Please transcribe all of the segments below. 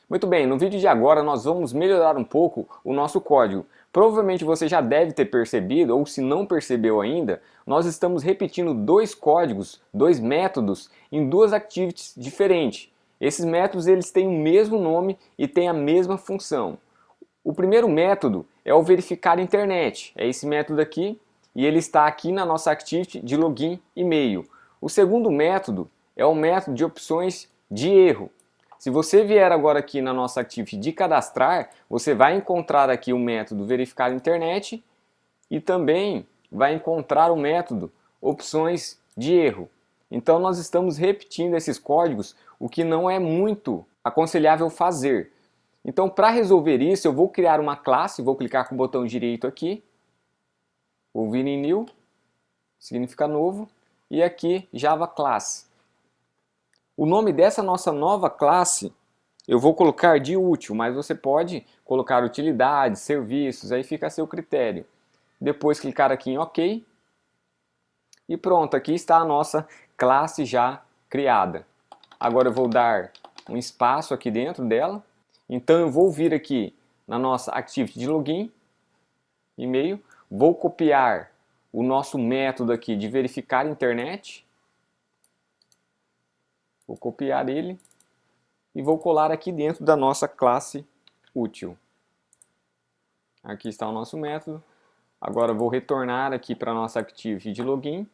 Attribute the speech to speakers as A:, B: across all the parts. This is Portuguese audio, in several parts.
A: Muito bem, no vídeo de agora nós vamos melhorar um pouco o nosso código. Provavelmente você já deve ter percebido, ou se não percebeu ainda, nós estamos repetindo dois códigos, dois métodos, em duas activities diferentes. Esses métodos eles têm o mesmo nome e têm a mesma função. O primeiro método é o verificar internet, é esse método aqui, e ele está aqui na nossa activity de login e-mail. O segundo método é o método de opções de erro. Se você vier agora aqui na nossa activity de cadastrar, você vai encontrar aqui o método verificar internet e também vai encontrar o método opções de erro. Então nós estamos repetindo esses códigos, o que não é muito aconselhável fazer. Então para resolver isso eu vou criar uma classe, vou clicar com o botão direito aqui, vou vir em New, significa novo, e aqui Java Class. O nome dessa nossa nova classe eu vou colocar de útil, mas você pode colocar utilidades, serviços, aí fica a seu critério. Depois clicar aqui em OK. E pronto, aqui está a nossa classe já criada. Agora eu vou dar um espaço aqui dentro dela. Então eu vou vir aqui na nossa activity de login, e-mail, vou copiar o nosso método aqui de verificar internet. Vou copiar ele e vou colar aqui dentro da nossa classe útil. Aqui está o nosso método. Agora vou retornar aqui para a nossa activity de login.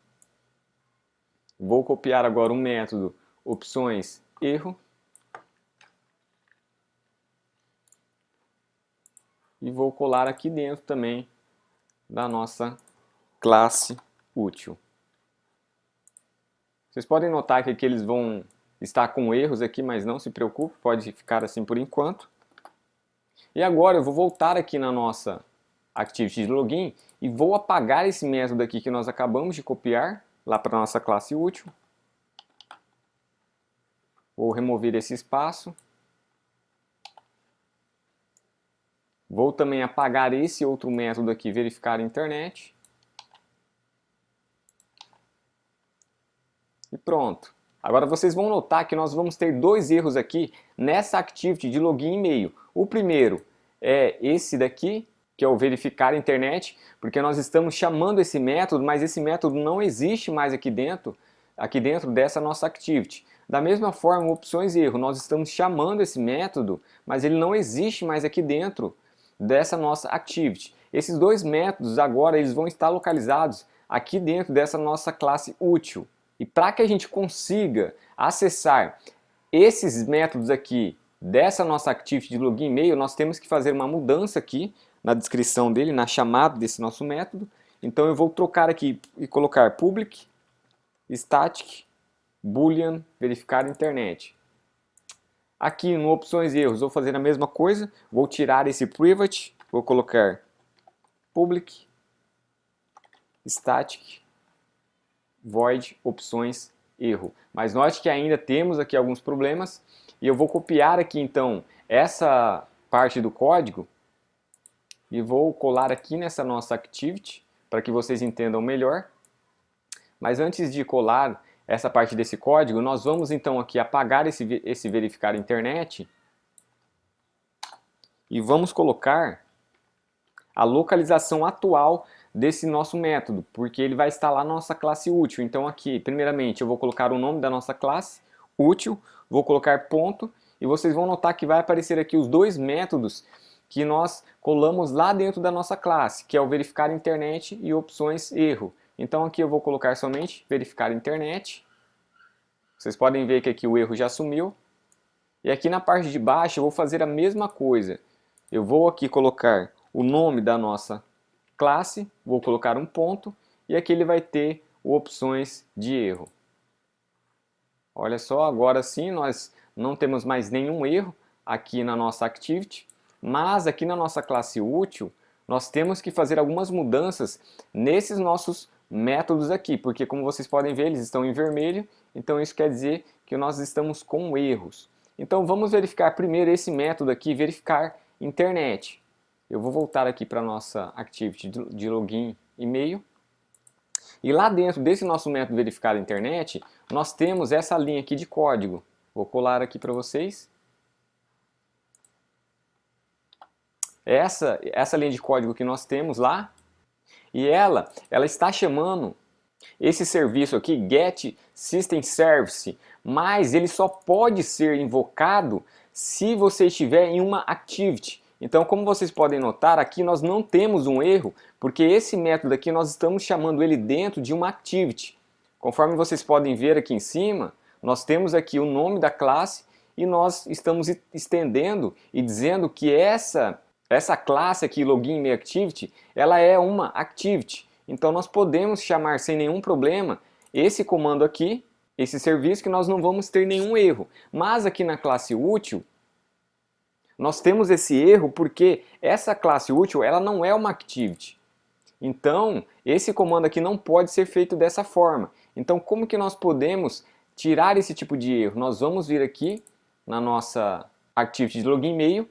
A: Vou copiar agora o método opções erro. E vou colar aqui dentro também da nossa classe útil. Vocês podem notar que aqui eles vão estar com erros aqui, mas não se preocupe, pode ficar assim por enquanto. E agora eu vou voltar aqui na nossa activity de login e vou apagar esse método aqui que nós acabamos de copiar lá para a nossa classe útil. Vou remover esse espaço. Vou também apagar esse outro método aqui, verificar a internet. E pronto. Agora vocês vão notar que nós vamos ter dois erros aqui nessa activity de login e-mail. O primeiro é esse daqui, que é o verificar a internet, porque nós estamos chamando esse método, mas esse método não existe mais aqui dentro dessa nossa activity. Da mesma forma, opções erro, nós estamos chamando esse método, mas ele não existe mais aqui dentro dessa nossa activity. Esses dois métodos agora eles vão estar localizados aqui dentro dessa nossa classe útil. E para que a gente consiga acessar esses métodos aqui dessa nossa activity de login e-mail, nós temos que fazer uma mudança aqui na descrição dele, na chamada desse nosso método. Então eu vou trocar aqui e colocar public static boolean verificar internet. Aqui no opções erros vou fazer a mesma coisa, vou tirar esse private, vou colocar public static void opções erro. Mas note que ainda temos aqui alguns problemas e eu vou copiar aqui então essa parte do código e vou colar aqui nessa nossa activity para que vocês entendam melhor. Mas antes de colar essa parte desse código, nós vamos então aqui apagar esse verificar internet e vamos colocar a localização atual desse nosso método, porque ele vai estar lá na nossa classe útil. Então aqui, primeiramente, eu vou colocar o nome da nossa classe útil, vou colocar ponto, e vocês vão notar que vai aparecer aqui os dois métodos que nós colamos lá dentro da nossa classe, que é o verificar internet e opções erro. Então aqui eu vou colocar somente verificar internet. Vocês podem ver que aqui o erro já sumiu. E aqui na parte de baixo eu vou fazer a mesma coisa. Eu vou aqui colocar o nome da nossa classe, vou colocar um ponto e aqui ele vai ter opções de erro. Olha só, agora sim nós não temos mais nenhum erro aqui na nossa activity, mas aqui na nossa classe útil nós temos que fazer algumas mudanças nesses nossos métodos aqui, porque como vocês podem ver eles estão em vermelho, então isso quer dizer que nós estamos com erros. Então vamos verificar primeiro esse método aqui, verificar internet. Eu vou voltar aqui para a nossa activity de login e-mail. E lá dentro desse nosso método verificar a internet, nós temos essa linha aqui de código. Vou colar aqui para vocês. essa linha de código que nós temos lá, e ela está chamando esse serviço aqui, Get System Service, mas ele só pode ser invocado se você estiver em uma activity. Então, como vocês podem notar, aqui nós não temos um erro, porque esse método aqui nós estamos chamando ele dentro de uma activity. Conforme vocês podem ver aqui em cima, nós temos aqui o nome da classe e nós estamos estendendo e dizendo que essa classe aqui, LoginMeiActivity, ela é uma activity. Então nós podemos chamar sem nenhum problema esse comando aqui, esse serviço, que nós não vamos ter nenhum erro. Mas aqui na classe útil, nós temos esse erro porque essa classe útil ela não é uma activity. Então esse comando aqui não pode ser feito dessa forma. Então como que nós podemos tirar esse tipo de erro? Nós vamos vir aqui na nossa activity de login e-mail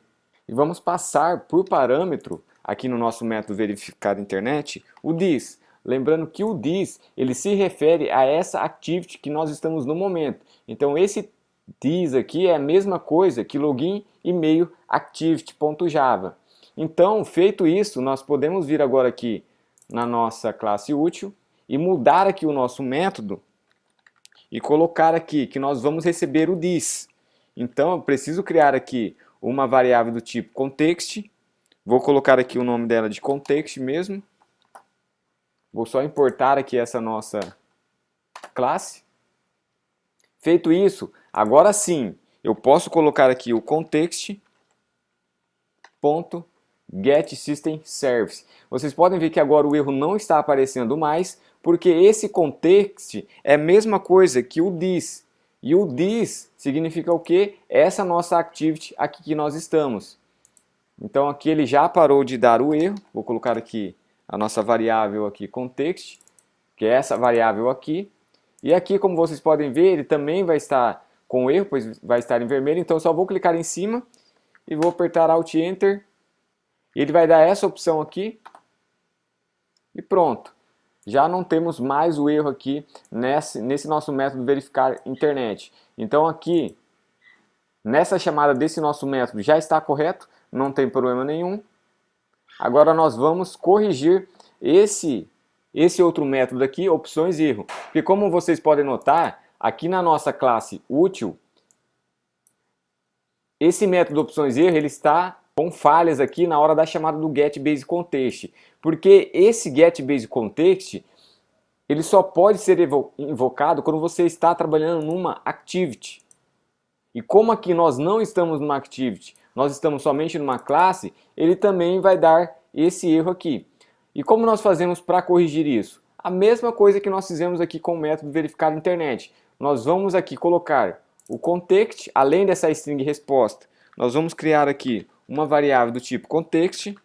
A: e vamos passar por parâmetro aqui no nosso método verificar internet o this. Lembrando que o this ele se refere a essa activity que nós estamos no momento. Então esse this aqui é a mesma coisa que login e-mail activity.java. Então, feito isso, nós podemos vir agora aqui na nossa classe útil e mudar aqui o nosso método e colocar aqui que nós vamos receber o this. Então eu preciso criar aqui uma variável do tipo context. Vou colocar aqui o nome dela de context mesmo. Vou só importar aqui essa nossa classe. Feito isso, agora sim, eu posso colocar aqui o context.getSystemService. Vocês podem ver que agora o erro não está aparecendo mais, porque esse context é a mesma coisa que o this. E o this significa o quê? Essa nossa activity aqui que nós estamos. Então aqui ele já parou de dar o erro. Vou colocar aqui a nossa variável aqui context, que é essa variável aqui. E aqui, como vocês podem ver, ele também vai estar com erro, pois vai estar em vermelho. Então eu só vou clicar em cima e vou apertar Alt Enter. E ele vai dar essa opção aqui. E pronto. Já não temos mais o erro aqui nesse nosso método verificar internet. Então aqui, nessa chamada desse nosso método já está correto, não tem problema nenhum. Agora nós vamos corrigir esse outro método aqui, opções erro. Porque como vocês podem notar, aqui na nossa classe útil, esse método opções erro ele está com falhas aqui na hora da chamada do getBaseContext. Porque esse getBaseContext ele só pode ser invocado quando você está trabalhando numa activity. E como aqui nós não estamos numa activity, nós estamos somente numa classe, ele também vai dar esse erro aqui. E como nós fazemos para corrigir isso? A mesma coisa que nós fizemos aqui com o método verificar internet. Nós vamos aqui colocar o context, além dessa string resposta, nós vamos criar aqui uma variável do tipo context.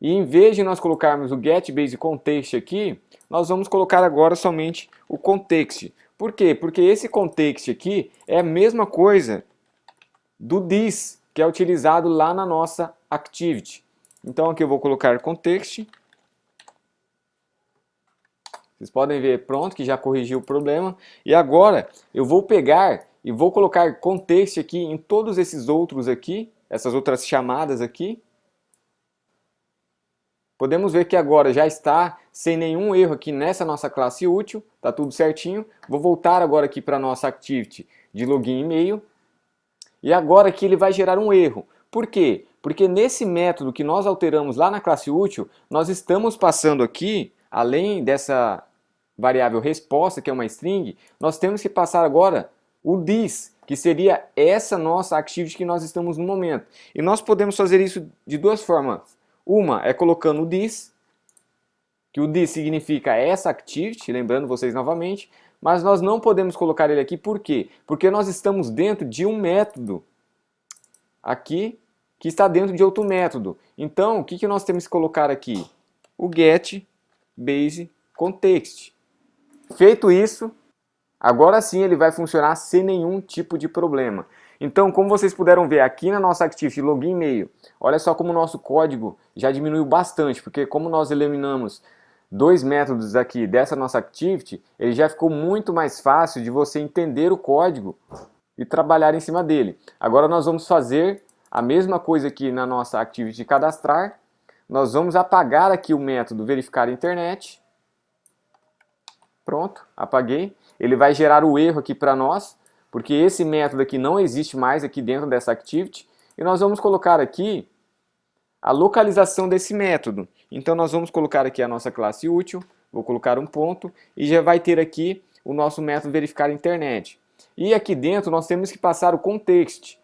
A: E em vez de nós colocarmos o getBaseContext aqui, nós vamos colocar agora somente o context. Por quê? Porque esse context aqui é a mesma coisa do this, que é utilizado lá na nossa activity. Então aqui eu vou colocar context. Vocês podem ver, pronto, que já corrigiu o problema. E agora eu vou pegar e vou colocar context aqui em todos esses outros aqui, essas outras chamadas aqui. Podemos ver que agora já está sem nenhum erro aqui nessa nossa classe útil, está tudo certinho. Vou voltar agora aqui para a nossa activity de login e-mail. E agora aqui ele vai gerar um erro. Por quê? Porque nesse método que nós alteramos lá na classe útil, nós estamos passando aqui, além dessa variável resposta, que é uma string, nós temos que passar agora o this, que seria essa nossa activity que nós estamos no momento. E nós podemos fazer isso de duas formas. Uma é colocando o this, que o this significa essa activity, lembrando vocês novamente, mas nós não podemos colocar ele aqui, por quê? Porque nós estamos dentro de um método aqui, que está dentro de outro método. Então, o que nós temos que colocar aqui? O getBaseContext. Feito isso, agora sim ele vai funcionar sem nenhum tipo de problema. Então, como vocês puderam ver aqui na nossa activity login e-mail, olha só como o nosso código já diminuiu bastante, porque como nós eliminamos dois métodos aqui dessa nossa activity, ele já ficou muito mais fácil de você entender o código e trabalhar em cima dele. Agora nós vamos fazer a mesma coisa aqui na nossa Activity de cadastrar. Nós vamos apagar aqui o método verificar a internet. Pronto, apaguei. Ele vai gerar o erro aqui para nós, porque esse método aqui não existe mais aqui dentro dessa Activity. E nós vamos colocar aqui a localização desse método. Então nós vamos colocar aqui a nossa classe útil, vou colocar um ponto e já vai ter aqui o nosso método verificar a internet. E aqui dentro nós temos que passar o context,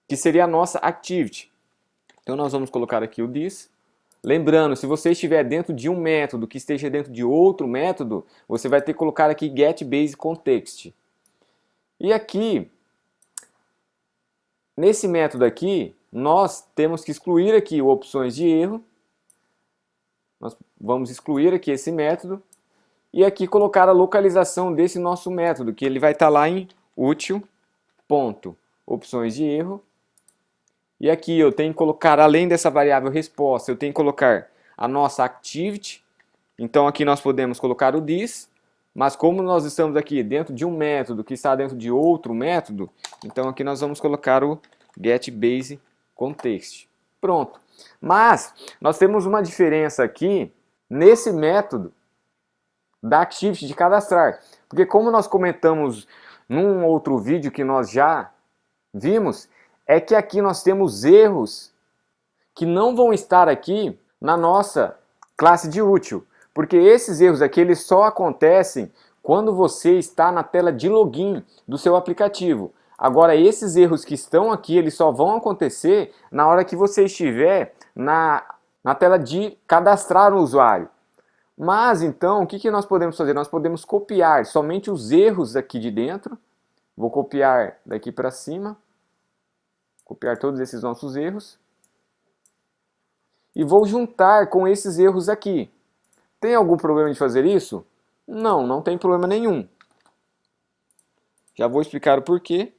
A: que seria a nossa Activity. Então nós vamos colocar aqui o this. Lembrando, se você estiver dentro de um método que esteja dentro de outro método, você vai ter que colocar aqui getBaseContext. E aqui, nesse método aqui, nós temos que excluir aqui opções de erro. Nós vamos excluir aqui esse método. E aqui colocar a localização desse nosso método, que ele vai estar lá em útil.opções de erro. E aqui eu tenho que colocar, além dessa variável resposta, eu tenho que colocar a nossa Activity. Então aqui nós podemos colocar o this, mas como nós estamos aqui dentro de um método que está dentro de outro método, então aqui nós vamos colocar o getBaseContext. Pronto. Mas nós temos uma diferença aqui nesse método da Activity de cadastrar. Porque como nós comentamos num outro vídeo que nós já vimos, é que aqui nós temos erros que não vão estar aqui na nossa classe de útil. Porque esses erros aqui eles só acontecem quando você está na tela de login do seu aplicativo. Agora esses erros que estão aqui, eles só vão acontecer na hora que você estiver na tela de cadastrar o usuário. Mas então, o que nós podemos fazer? Nós podemos copiar somente os erros aqui de dentro. Vou copiar daqui para cima. Copiar todos esses nossos erros. E vou juntar com esses erros aqui. Tem algum problema de fazer isso? Não, não tem problema nenhum. Já vou explicar o porquê.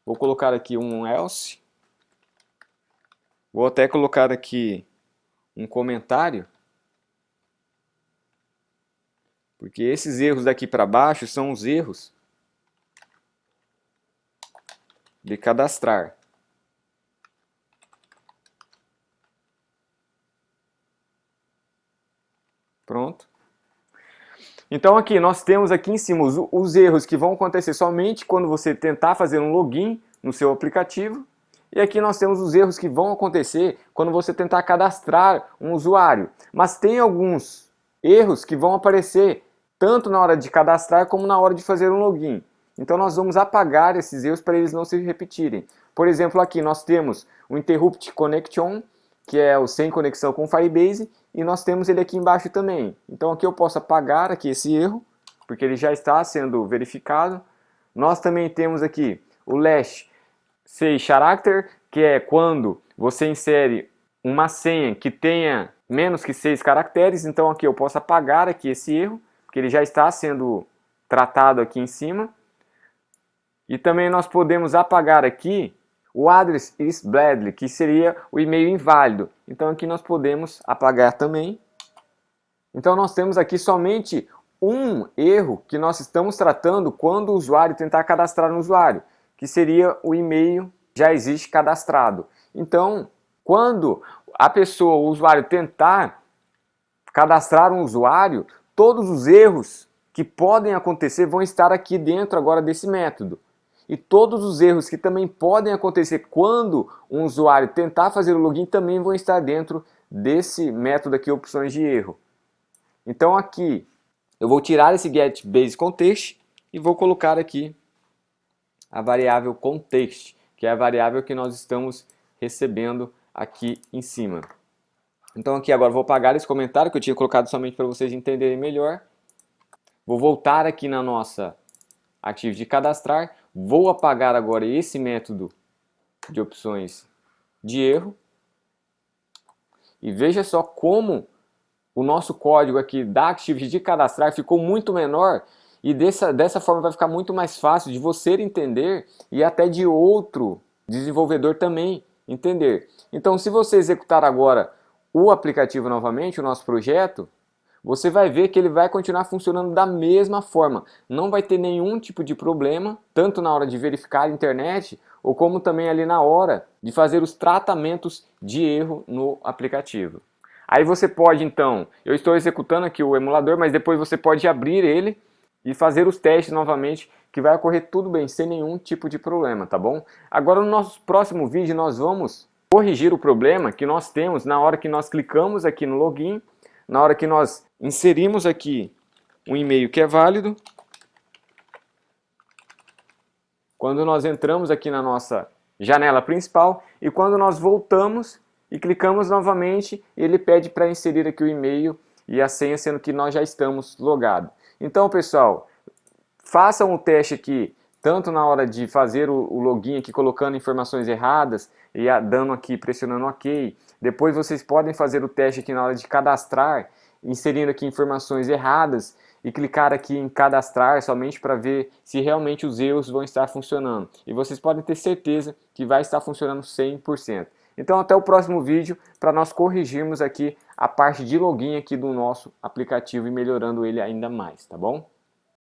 A: Vou colocar aqui um else. Vou até colocar aqui um comentário. Porque esses erros daqui para baixo são os erros de cadastrar. Pronto. Então aqui nós temos aqui em cima os erros que vão acontecer somente quando você tentar fazer um login no seu aplicativo. E aqui nós temos os erros que vão acontecer quando você tentar cadastrar um usuário. Mas tem alguns erros que vão aparecer tanto na hora de cadastrar como na hora de fazer um login. Então nós vamos apagar esses erros para eles não se repetirem. Por exemplo, aqui nós temos o Interrupt Connection, que é o sem conexão com o Firebase, e nós temos ele aqui embaixo também. Então aqui eu posso apagar aqui esse erro, porque ele já está sendo verificado. Nós também temos aqui o last 6 character, que é quando você insere uma senha que tenha menos que 6 caracteres. Então aqui eu posso apagar aqui esse erro, porque ele já está sendo tratado aqui em cima. E também nós podemos apagar aqui o address is badly, que seria o e-mail inválido. Então aqui nós podemos apagar também. Então nós temos aqui somente um erro que nós estamos tratando quando o usuário tentar cadastrar um usuário, que seria o e-mail já existe cadastrado. Então, quando a pessoa, o usuário tentar cadastrar um usuário, todos os erros que podem acontecer vão estar aqui dentro agora desse método. E todos os erros que também podem acontecer quando um usuário tentar fazer o login também vão estar dentro desse método aqui, opções de erro. Então aqui eu vou tirar esse getBaseContext e vou colocar aqui a variável context, que é a variável que nós estamos recebendo aqui em cima. Então aqui agora vou apagar esse comentário que eu tinha colocado somente para vocês entenderem melhor. Vou voltar aqui na nossa Activity de cadastrar. Vou apagar agora esse método de opções de erro. E veja só como o nosso código aqui da Activity de cadastrar ficou muito menor. E dessa forma vai ficar muito mais fácil de você entender e até de outro desenvolvedor também entender. Então se você executar agora o aplicativo novamente, o nosso projeto, você vai ver que ele vai continuar funcionando da mesma forma. Não vai ter nenhum tipo de problema, tanto na hora de verificar a internet, ou como também ali na hora de fazer os tratamentos de erro no aplicativo. Aí você pode então, eu estou executando aqui o emulador, mas depois você pode abrir ele e fazer os testes novamente, que vai ocorrer tudo bem, sem nenhum tipo de problema, tá bom? Agora no nosso próximo vídeo nós vamos corrigir o problema que nós temos na hora que nós clicamos aqui no login, na hora que nós inserimos aqui um e-mail que é válido, quando nós entramos aqui na nossa janela principal e quando nós voltamos e clicamos novamente, ele pede para inserir aqui o e-mail e a senha, sendo que nós já estamos logados. Então, pessoal, façam o teste aqui, tanto na hora de fazer o login aqui, colocando informações erradas e dando aqui, pressionando OK. Depois vocês podem fazer o teste aqui na hora de cadastrar, inserindo aqui informações erradas e clicar aqui em cadastrar somente para ver se realmente os erros vão estar funcionando. E vocês podem ter certeza que vai estar funcionando 100%. Então até o próximo vídeo para nós corrigirmos aqui a parte de login aqui do nosso aplicativo e melhorando ele ainda mais, tá bom?